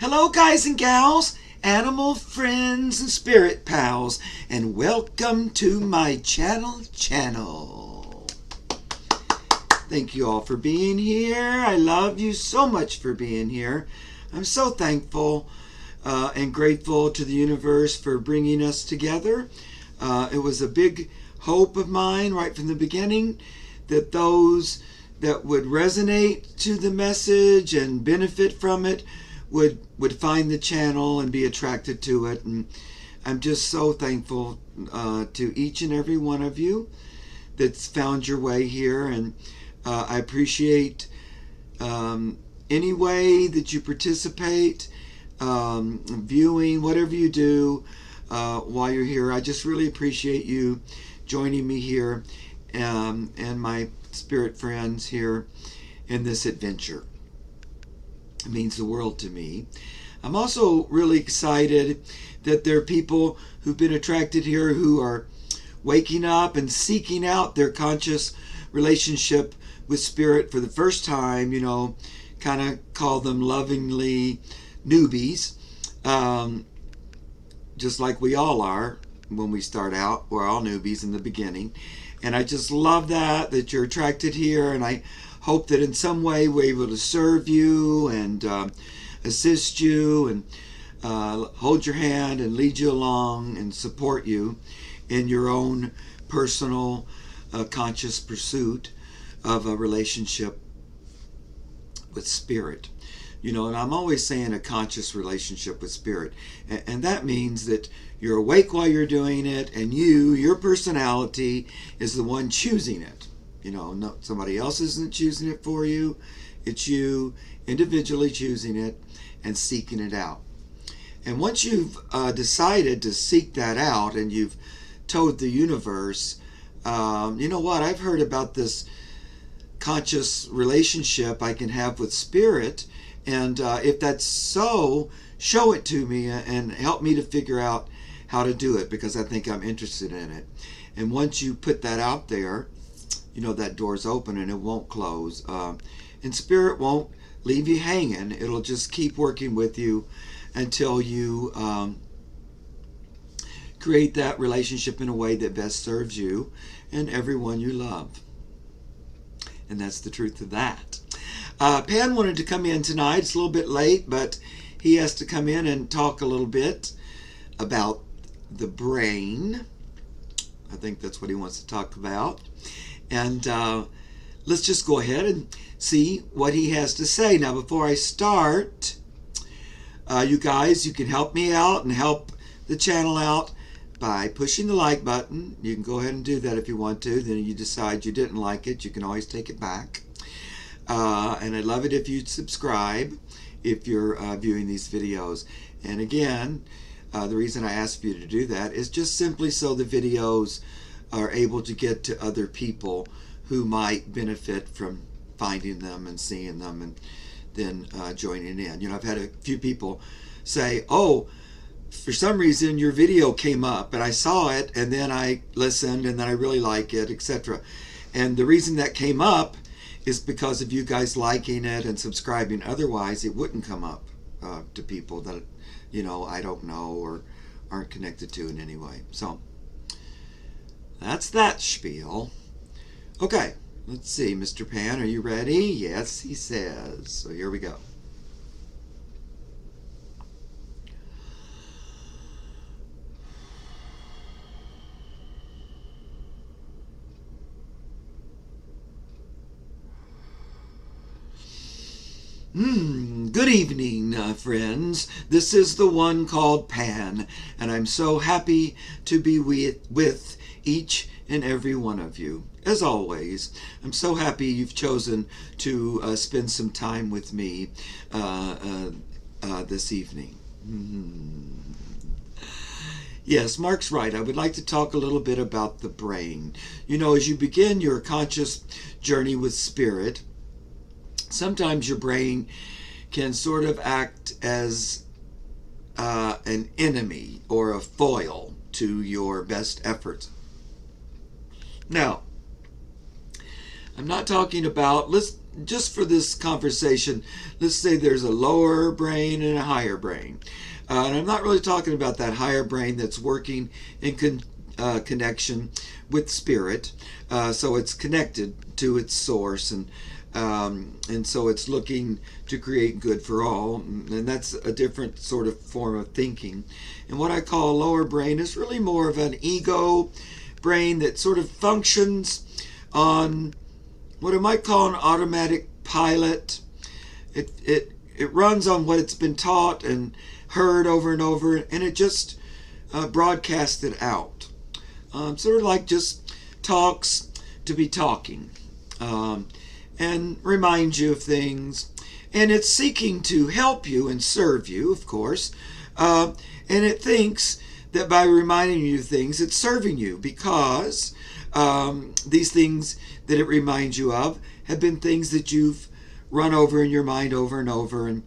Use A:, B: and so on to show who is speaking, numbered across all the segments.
A: Hello, guys and gals, animal friends and spirit pals, and welcome to my channel. Thank you all for being here. I love you so much for being here. I'm so thankful and grateful to the universe for bringing us together. It was a big hope of mine right from the beginning that those that would resonate to the message and benefit from it would find the channel and be attracted to it. And I'm just so thankful to each and every one of you that's found your way here. And I appreciate any way that you participate, viewing, whatever you do while you're here. I just really appreciate you joining me here and my spirit friends here in this adventure. It means the world to me. I'm also really excited that there are people who've been attracted here who are waking up and seeking out their conscious relationship with spirit for the first time. You know, kind of call them lovingly newbies, just like we all are when we start out. We're all newbies in the beginning. And I just love that you're attracted here, and I hope that in some way we're able to serve you and assist you and hold your hand and lead you along and support you in your own personal conscious pursuit of a relationship with spirit. You know, and I'm always saying a conscious relationship with spirit. And that means that you're awake while you're doing it, and your personality is the one choosing it. You know, no, somebody else isn't choosing it for you. It's you individually choosing it and seeking it out. And once you've decided to seek that out and you've told the universe, you know what, I've heard about this conscious relationship I can have with spirit, and if that's so, show it to me and help me to figure out how to do it, because I think I'm interested in it. And once you put that out there, you know, that door's open and it won't close. And spirit won't leave you hanging. It'll just keep working with you until you create that relationship in a way that best serves you and everyone you love. And that's the truth of that. Pan wanted to come in tonight. It's a little bit late, but he has to come in and talk a little bit about the brain. I think that's what he wants to talk about. And let's just go ahead and see what he has to say. Now, before I start, you guys, you can help me out and help the channel out by pushing the like button. You can go ahead and do that if you want to. Then you decide you didn't like it, you can always take it back. And I'd love it if you'd subscribe if you're viewing these videos. And again, the reason I ask you to do that is just simply so the videos are able to get to other people who might benefit from finding them and seeing them and then joining in. You know, I've had a few people say, oh, for some reason your video came up and I saw it and then I listened and then I really like it, etc. And the reason that came up is because of you guys liking it and subscribing. Otherwise it wouldn't come up to people that, you know, I don't know or aren't connected to in any way. So that's that spiel. Okay, let's see. Mr. Pan, are you ready? Yes, he says. So here we go. Good evening, friends. This is the one called Pan, and I'm so happy to be with each and every one of you. As always, I'm so happy you've chosen to spend some time with me this evening. Yes, Mark's right. I would like to talk a little bit about the brain. You know, as you begin your conscious journey with spirit, sometimes your brain can sort of act as an enemy or a foil to your best efforts. Now, I'm not talking about, let's just for this conversation, let's say there's a lower brain and a higher brain. And I'm not really talking about that higher brain that's working in connection with spirit. So it's connected to its source, and so it's looking to create good for all. And that's a different sort of form of thinking. And what I call a lower brain is really more of an ego brain that sort of functions on what I might call an automatic pilot. It runs on what it's been taught and heard over and over, and it just broadcasts it out. Sort of like just talks to be talking, and reminds you of things. And it's seeking to help you and serve you, of course. And it thinks that by reminding you things, it's serving you, because these things that it reminds you of have been things that you've run over in your mind over and over, and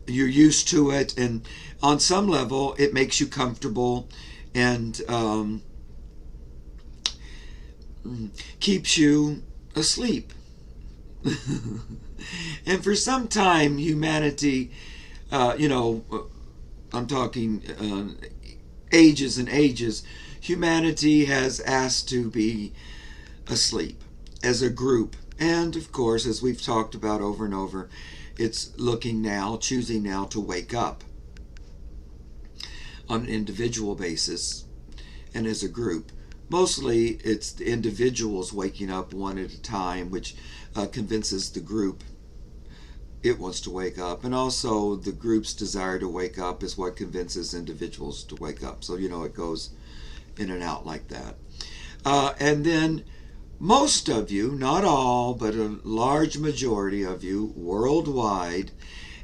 A: you're used to it, and on some level it makes you comfortable, and keeps you asleep. And for some time, humanity, I'm talking ages and ages, humanity has asked to be asleep as a group. And of course, as we've talked about over and over, it's choosing now to wake up on an individual basis and as a group. Mostly it's the individuals waking up one at a time, which convinces the group it wants to wake up. And also the group's desire to wake up is what convinces individuals to wake up. So, it goes in and out like that. And then most of you, not all, but a large majority of you worldwide,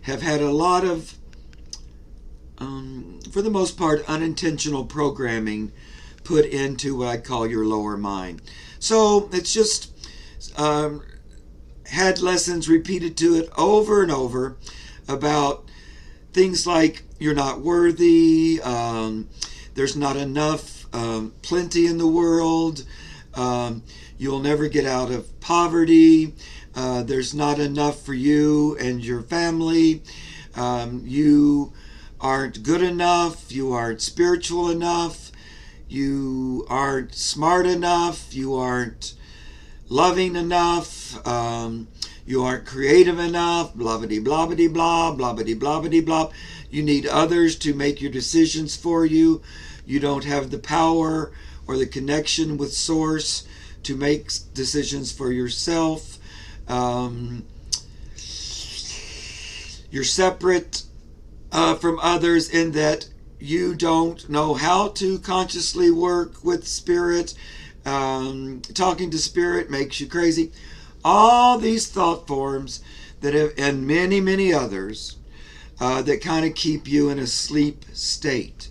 A: have had a lot of, for the most part, unintentional programming put into what I call your lower mind. So it's just had lessons repeated to it over and over about things like you're not worthy, there's not enough, plenty in the world, you'll never get out of poverty, there's not enough for you and your family, you aren't good enough, you aren't spiritual enough, you aren't smart enough, you aren't loving enough, you aren't creative enough, blah-bitty, blah-bitty, blah, blah-bitty, blah-bitty, blah. You need others to make your decisions for you. You don't have the power or the connection with Source to make decisions for yourself. You're separate from others in that you don't know how to consciously work with Spirit. Talking to Spirit makes you crazy. All these thought forms that have, and many, many others, that kind of keep you in a sleep state.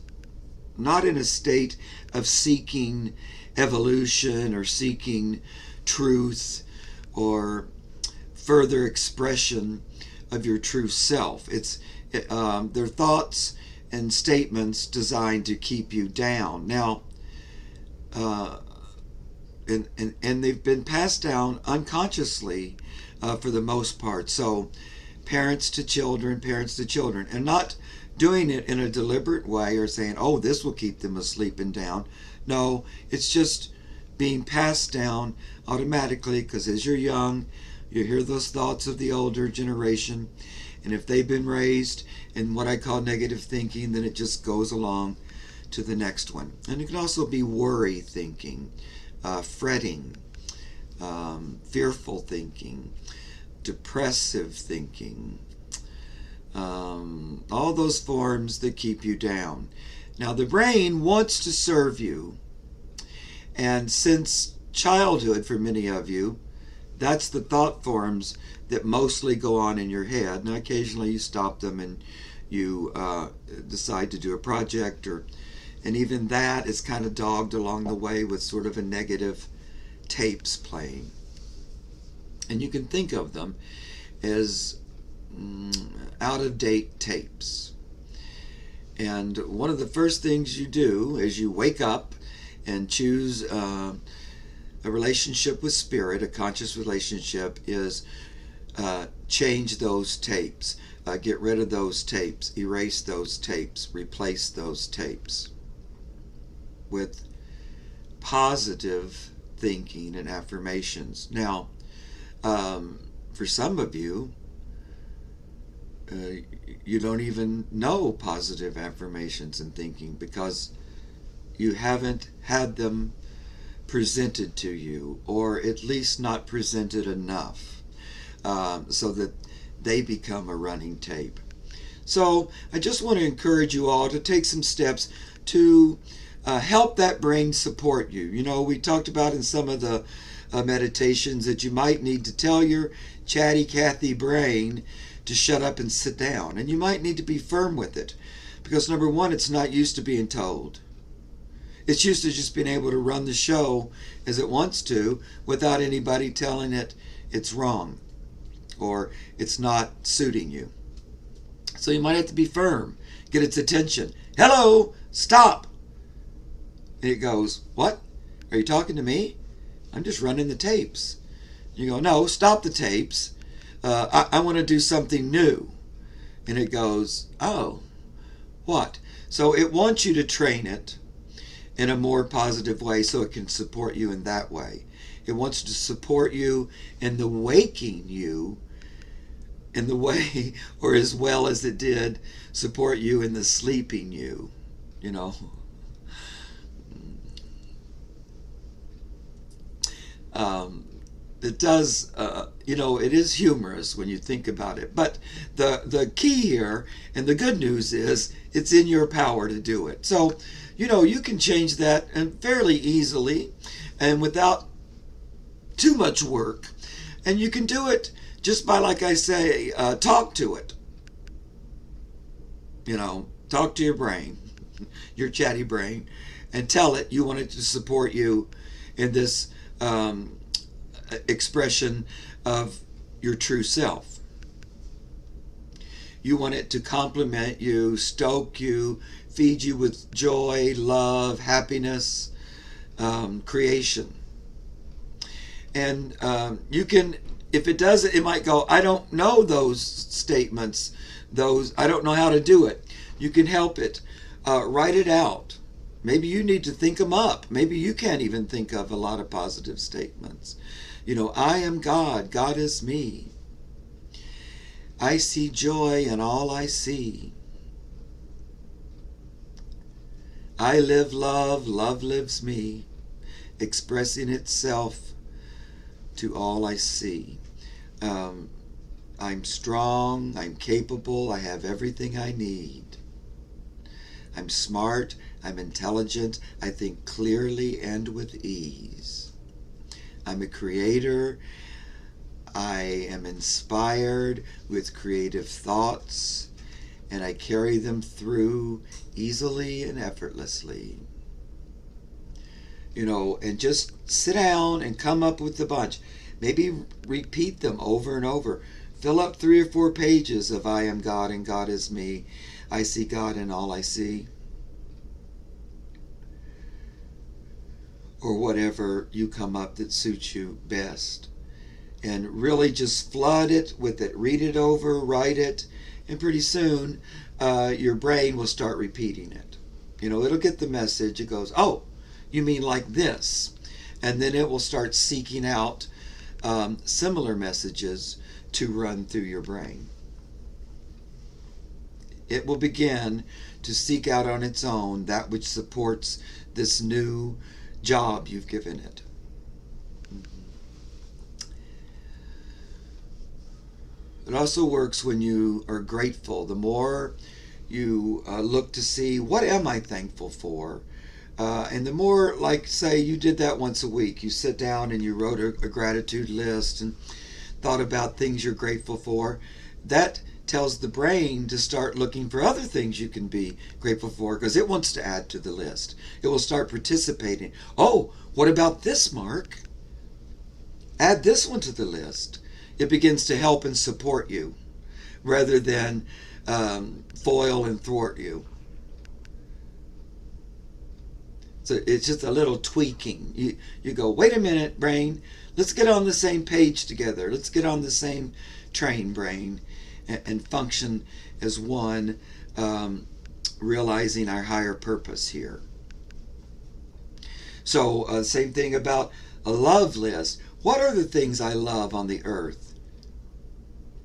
A: Not in a state of seeking evolution or seeking truth or further expression of your true self. They're thoughts and statements designed to keep you down. Now, and they've been passed down unconsciously for the most part. So parents to children, and not doing it in a deliberate way or saying, oh, this will keep them asleep and down. No, it's just being passed down automatically, because as you're young, you hear those thoughts of the older generation, and if they've been raised in what I call negative thinking, then it just goes along to the next one. And it can also be worry thinking, fretting, fearful thinking, depressive thinking, all those forms that keep you down. Now, the brain wants to serve you, and since childhood for many of you, that's the thought forms that mostly go on in your head. Now, occasionally you stop them and you decide to do a project, and even that is kind of dogged along the way with sort of a negative tapes playing. And you can think of them as out-of-date tapes. And one of the first things you do is you wake up and choose A relationship with spirit, a conscious relationship, is change those tapes, get rid of those tapes, erase those tapes, replace those tapes with positive thinking and affirmations. Now, for some of you, you don't even know positive affirmations and thinking because you haven't had them presented to you, or at least not presented enough, so that they become a running tape. So I just want to encourage you all to take some steps to help that brain support you. You know, we talked about in some of the meditations that you might need to tell your chatty Cathy brain to shut up and sit down. And you might need to be firm with it because, number one, it's not used to being told. It's used to just being able to run the show as it wants to without anybody telling it it's wrong or it's not suiting you. So you might have to be firm, get its attention. Hello, stop. And it goes, what? Are you talking to me? I'm just running the tapes. You go, no, stop the tapes. I want to do something new. And it goes, oh, what? So it wants you to train it in a more positive way so it can support you in that way. It wants to support you in the waking you in the way, or as well as it did support you in the sleeping you, you know. It does, you know, it is humorous when you think about it. But the key here, and the good news is, it's in your power to do it. So, you know, you can change that and fairly easily and without too much work. And you can do it just by, like I say, talk to it. You know, talk to your brain, your chatty brain, and tell it you want it to support you in this expression of your true self. You want it to compliment you, stoke you, feed you with joy, love, happiness, creation. And you can, if it does it, it might go, I don't know those statements, I don't know how to do it. You can help it. Write it out. Maybe you need to think them up. Maybe you can't even think of a lot of positive statements. You know, I am God. God is me. I see joy in all I see. I live love. Love lives me, expressing itself to all I see. I'm strong. I'm capable. I have everything I need. I'm smart. I'm intelligent. I think clearly and with ease. I'm a creator. I am inspired with creative thoughts, and I carry them through easily and effortlessly. You know, and just sit down and come up with a bunch. Maybe repeat them over and over. Fill up 3 or 4 pages of I am God and God is me. I see God in all I see. Or whatever you come up that suits you best. And really just flood it with it. Read it over, write it, and pretty soon your brain will start repeating it. You know, it'll get the message. It goes, oh, you mean like this. And then it will start seeking out similar messages to run through your brain. It will begin to seek out on its own that which supports this new job you've given it. It also works when you are grateful. The more you look to see, what am I thankful for? And the more, like, say, you did that once a week. You sit down and you wrote a gratitude list and thought about things you're grateful for. That tells the brain to start looking for other things you can be grateful for because it wants to add to the list. It will start participating. Oh, what about this, Mark? Add this one to the list. It begins to help and support you rather than foil and thwart you. So it's just a little tweaking. You go, wait a minute, brain. Let's get on the same page together. Let's get on the same train, brain, and function as one, realizing our higher purpose here. So, same thing about a love list. What are the things I love on the earth?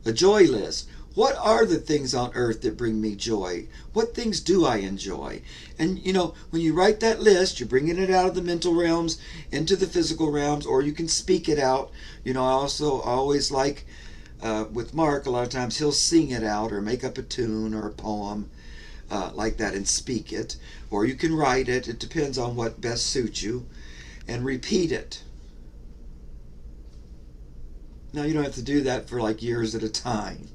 A: A joy list. What are the things on earth that bring me joy? What things do I enjoy? And when you write that list, you're bringing it out of the mental realms into the physical realms, or you can speak it out. I also always like, with Mark, a lot of times he'll sing it out or make up a tune or a poem like that and speak it. Or you can write it. It depends on what best suits you. And repeat it. Now, you don't have to do that for like years at a time,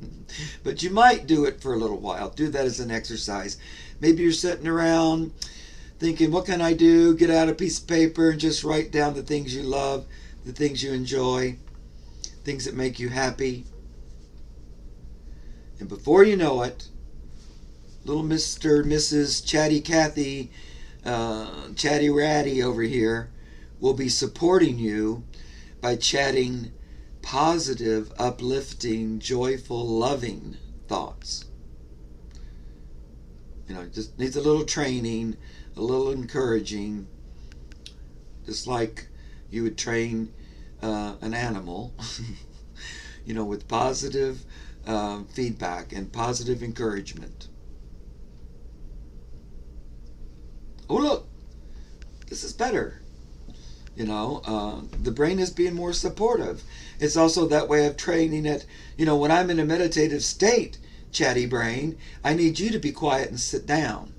A: but you might do it for a little while. Do that as an exercise. Maybe you're sitting around thinking, what can I do? Get out a piece of paper and just write down the things you love, the things you enjoy, things that make you happy. And before you know it, little Mr. and Mrs. Chatty Cathy, Chatty Ratty over here will be supporting you by chatting positive, uplifting, joyful, loving thoughts. Just needs a little training, a little encouraging, just like you would train an animal, with positive feedback and positive encouragement. Oh, look, this is better. The brain is being more supportive. It's also that way of training it. When I'm in a meditative state, chatty brain, I need you to be quiet and sit down.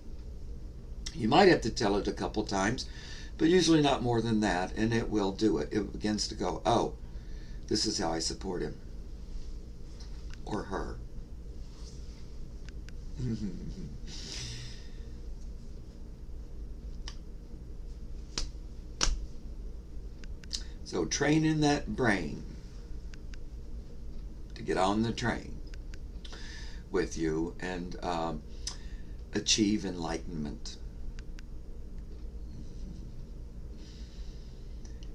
A: You might have to tell it a couple times, but usually not more than that, and it will do it. It begins to go, oh, this is how I support him or her. So training that brain to get on the train with you and achieve enlightenment.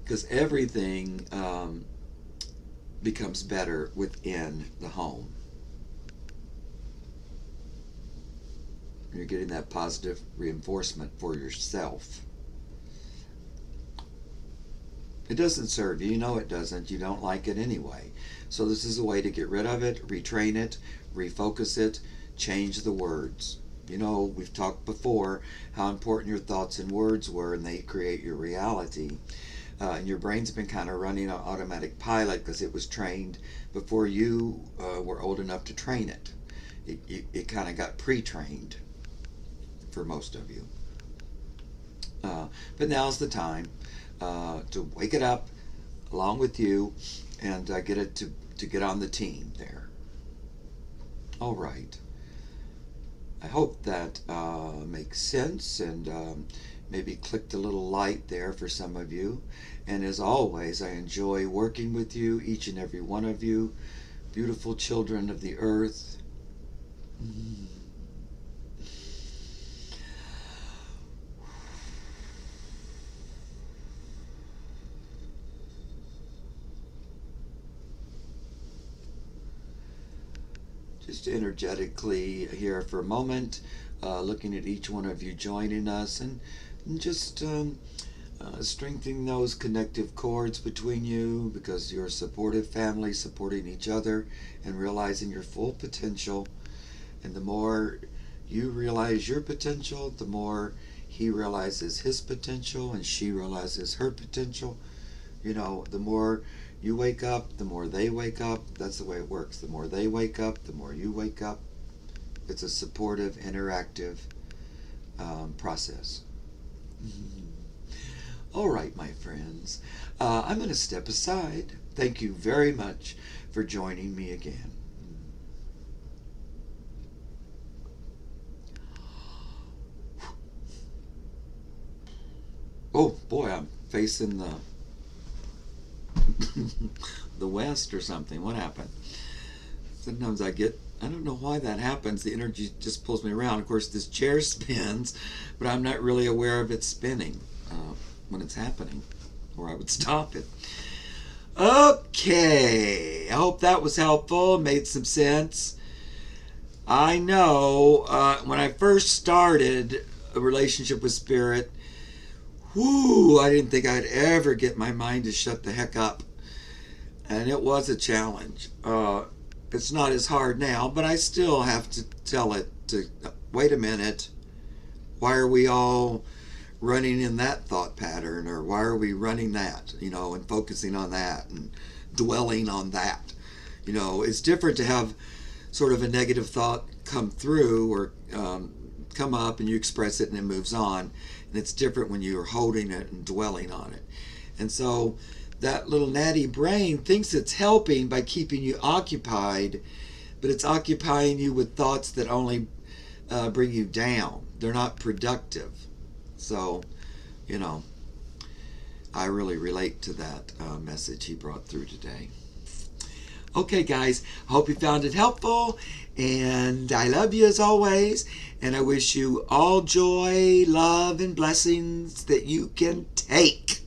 A: Because everything becomes better within the home. You're getting that positive reinforcement for yourself. It doesn't serve you. You know it doesn't. You don't like it anyway. So this is a way to get rid of it, retrain it, refocus it, change the words. We've talked before how important your thoughts and words were, and they create your reality. And your brain's been kind of running on automatic pilot because it was trained before you were old enough to train it. It kind of got pre-trained for most of you. But now's the time to wake it up along with you and get it to get on the team there. All right. I hope that makes sense and maybe clicked a little light there for some of you. And as always, I enjoy working with you, each and every one of you, beautiful children of the earth. Just energetically here for a moment, looking at each one of you joining us and just strengthening those connective cords between you because you're a supportive family supporting each other and realizing your full potential. And the more you realize your potential, the more he realizes his potential and she realizes her potential. The more you wake up, the more they wake up. That's the way it works. The more they wake up, the more you wake up. It's a supportive, interactive process. All right, my friends. I'm going to step aside. Thank you very much for joining me again. Oh, boy, I'm facing the west or something. What happened? Sometimes I don't know why that happens. The energy just pulls me around. Of course, this chair spins, but I'm not really aware of it spinning. when it's happening, or I would stop it. Okay, I hope that was helpful, made some sense. I know when I first started a relationship with Spirit, I didn't think I'd ever get my mind to shut the heck up. And it was a challenge. It's not as hard now, but I still have to tell it to wait a minute. Why are we all running in that thought pattern? Or why are we running that, and focusing on that and dwelling on that? It's different to have sort of a negative thought come through or come up and you express it and it moves on. And it's different when you're holding it and dwelling on it. And so that little natty brain thinks it's helping by keeping you occupied, but it's occupying you with thoughts that only bring you down. They're not productive. So, I really relate to that message he brought through today. Okay, guys, I hope you found it helpful, and I love you as always, and I wish you all joy, love, and blessings that you can take.